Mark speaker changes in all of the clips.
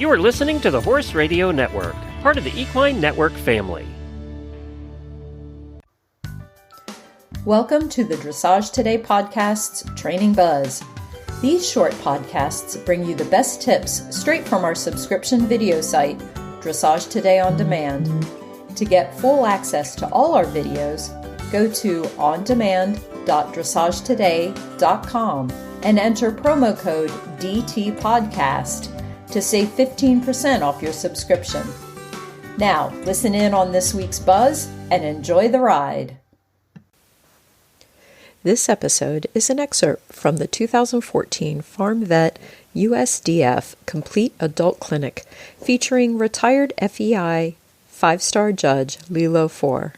Speaker 1: You are listening to the Horse Radio Network, part of the Equine Network family.
Speaker 2: Welcome to the Dressage Today podcast's Training Buzz. These short podcasts bring you the best tips straight from our subscription video site, Dressage Today On Demand. To get full access to all our videos, go to ondemand.dressagetoday.com and enter promo code DTPodcast to save 15% off your subscription. Now, listen in on this week's buzz and enjoy the ride. This episode is an excerpt from the 2014 FarmVet USDF Complete Adult Clinic featuring retired FEI 5-star judge Lilo Fore.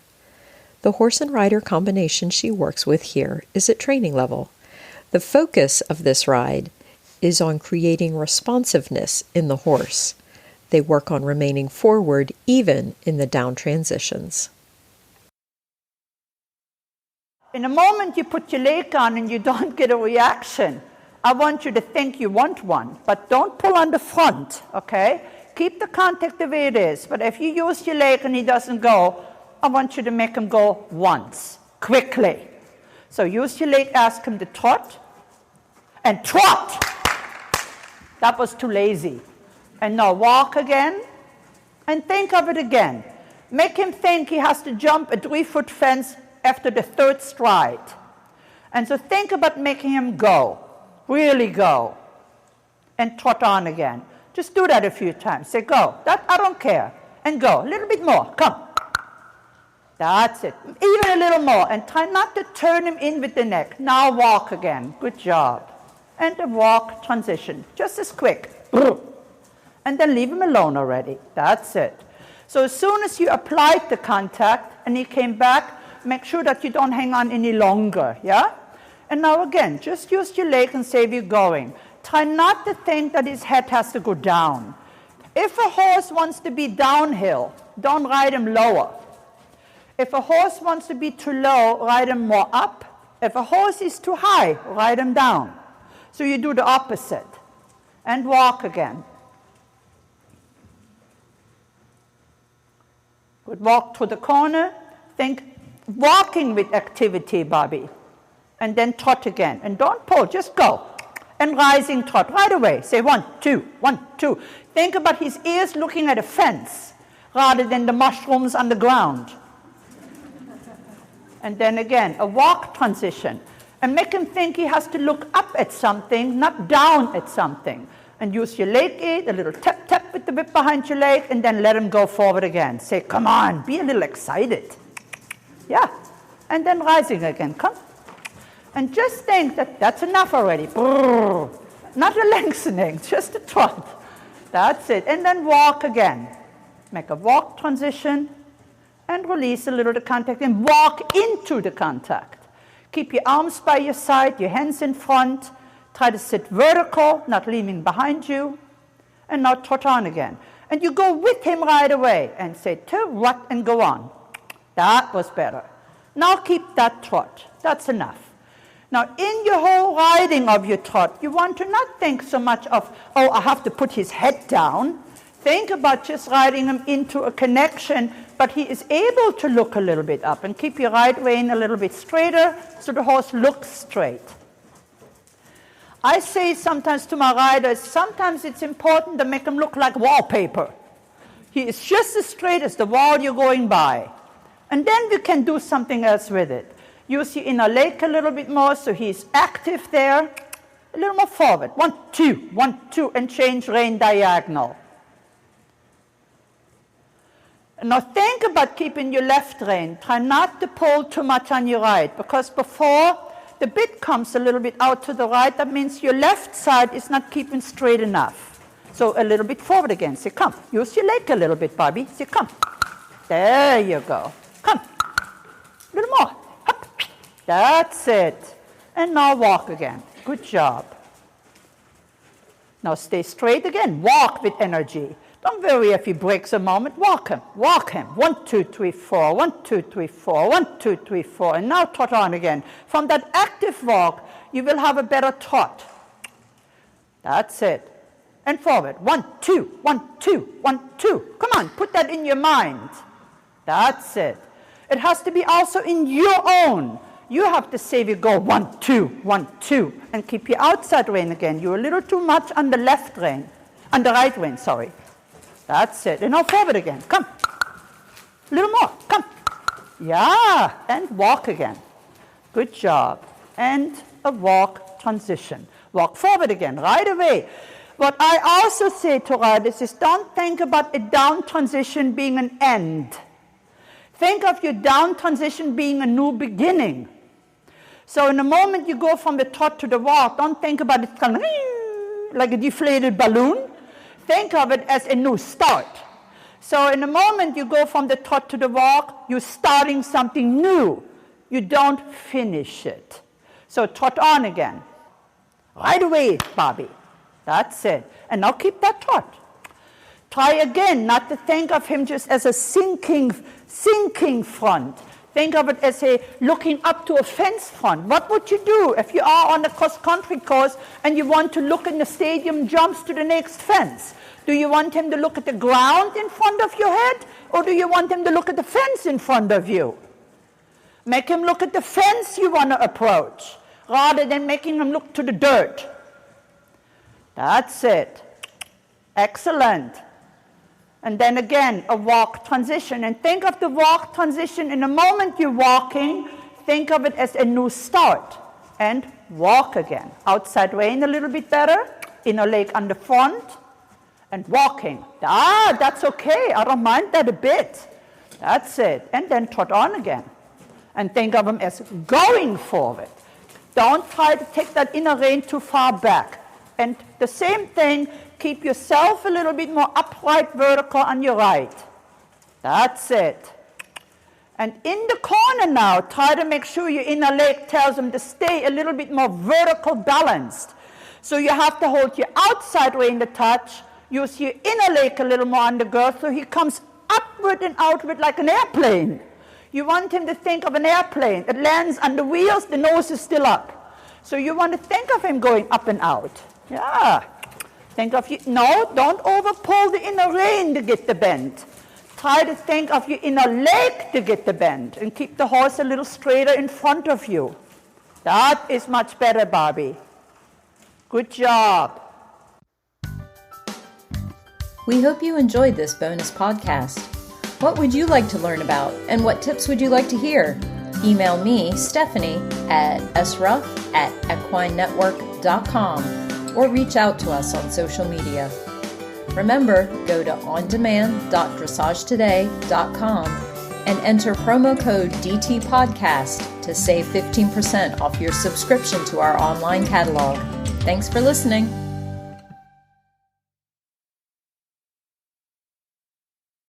Speaker 2: The horse and rider combination she works with here is at training level. The focus of this ride is on creating responsiveness in the horse. They work on remaining forward even in the down transitions.
Speaker 3: In the moment you put your leg on and you don't get a reaction, I want you to think you want one, but don't pull on the front, okay? Keep the contact the way it is, but if you use your leg and he doesn't go, I want you to make him go once, quickly. So use your leg, ask him to trot, and trot! That was too lazy. And now walk again, and think of it again. Make him think he has to jump a 3-foot fence after the 3rd stride. And so think about making him go, really go, and trot on again. Just do that a few times. Say, go. That, I don't care. And go. A little bit more. Come. That's it. Even a little more. And try not to turn him in with the neck. Now walk again. Good job. And the walk transition. Just as quick. And then leave him alone already. That's it. So as soon as you applied the contact and he came back, make sure that you don't hang on any longer, yeah? And now again, just use your leg and say you're going. Try not to think that his head has to go down. If a horse wants to be downhill, don't ride him lower. If a horse wants to be too low, ride him more up. If a horse is too high, ride him down. So you do the opposite. And walk again. Good, walk through the corner. Think walking with activity, Bobby. And then trot again. And don't pull, just go. And rising trot right away. Say 1, 2, 1, 2. Think about his ears looking at a fence rather than the mushrooms on the ground. And then again, a walk transition. And make him think he has to look up at something, not down at something. And use your leg aid, a little tap, tap with the whip behind your leg, and then let him go forward again. Say, come on, be a little excited. Yeah. And then rising again, come. And just think that that's enough already. Brrr. Not a lengthening, just a trot. That's it. And then walk again. Make a walk transition and release a little of the contact and walk into the contact. Keep your arms by your side, your hands in front. Try to sit vertical, not leaning behind you. And now trot on again. And you go with him right away and say, to rut, and go on. That was better. Now keep that trot. That's enough. Now, in your whole riding of your trot, you want to not think so much of, oh, I have to put his head down. Think about just riding him into a connection, but he is able to look a little bit up. And keep your right rein a little bit straighter so the horse looks straight. I say sometimes to my riders, sometimes it's important to make him look like wallpaper. He is just as straight as the wall you're going by. And then we can do something else with it. Use your inner leg a little bit more so he's active there. A little more forward. 1, 2, 1, 2, and change rein diagonal. And now think about keeping your left rein. Try not to pull too much on your right, because before the bit comes a little bit out to the right, that means your left side is not keeping straight enough. So a little bit forward again. Say, come. Use your leg a little bit, Bobby. Say, come. There you go. Come. A little more. Up. That's it. And now walk again. Good job. Now stay straight again. Walk with energy. Don't worry if he breaks a moment. Walk him. Walk him. 1, 2, 3, 4. 1, 2, 3, 4. 1, 2, 3, 4. And now trot on again. From that active walk, you will have a better trot. That's it. and forward. 1, 2, 1, 2, 1, 2. Come on, put that in your mind. That's it. It has to be also in your own. You have to say we go 1, 2, 1, 2, and keep your outside rein again. You're a little too much on the left rein, on the right rein, sorry. That's it. And now forward again. Come. A little more. Come. Yeah. And walk again. Good job. And a walk transition. Walk forward again, right away. What I also say to riders is don't think about a down transition being an end. Think of your down transition being a new beginning. So in the moment you go from the trot to the walk, don't think about it kind of like a deflated balloon. Think of it as a new start. So in the moment you go from the trot to the walk, you're starting something new. You don't finish it. So trot on again. Right away, Bobby. That's it. And now keep that trot. Try again not to think of him just as a sinking front. Think of it as a looking up to a fence front. What would you do if you are on a cross-country course and you want to look in the stadium jumps to the next fence? Do you want him to look at the ground in front of your head, or do you want him to look at the fence in front of you? Make him look at the fence you want to approach, rather than making him look to the dirt. That's it. Excellent. And then again, a walk transition. And think of the walk transition in the moment you're walking, think of it as a new start. And walk again. Outside rein a little bit better. Inner leg on the front. And walking. That's okay. I don't mind that a bit. That's it. And then trot on again. And think of them as going forward. Don't try to take that inner rein too far back. And the same thing, keep yourself a little bit more upright, vertical on your right. That's it. And in the corner now, try to make sure your inner leg tells them to stay a little bit more vertical balanced. So you have to hold your outside rein to touch, use your inner leg a little more on the girth, so he comes upward and outward like an airplane. You want him to think of an airplane. It lands on the wheels, the nose is still up. So you want to think of him going up and out. Yeah. Think of you. No, don't over pull the inner rein to get the bend. Try to think of your inner leg to get the bend and keep the horse a little straighter in front of you. That is much better, Barbie. Good job.
Speaker 2: We hope you enjoyed this bonus podcast. What would you like to learn about, and what tips would you like to hear? Email me, Stephanie, at sruff@equinenetwork.com or reach out to us on social media. Remember, go to ondemand.dressagetoday.com and enter promo code DTPodcast to save 15% off your subscription to our online catalog. Thanks for listening.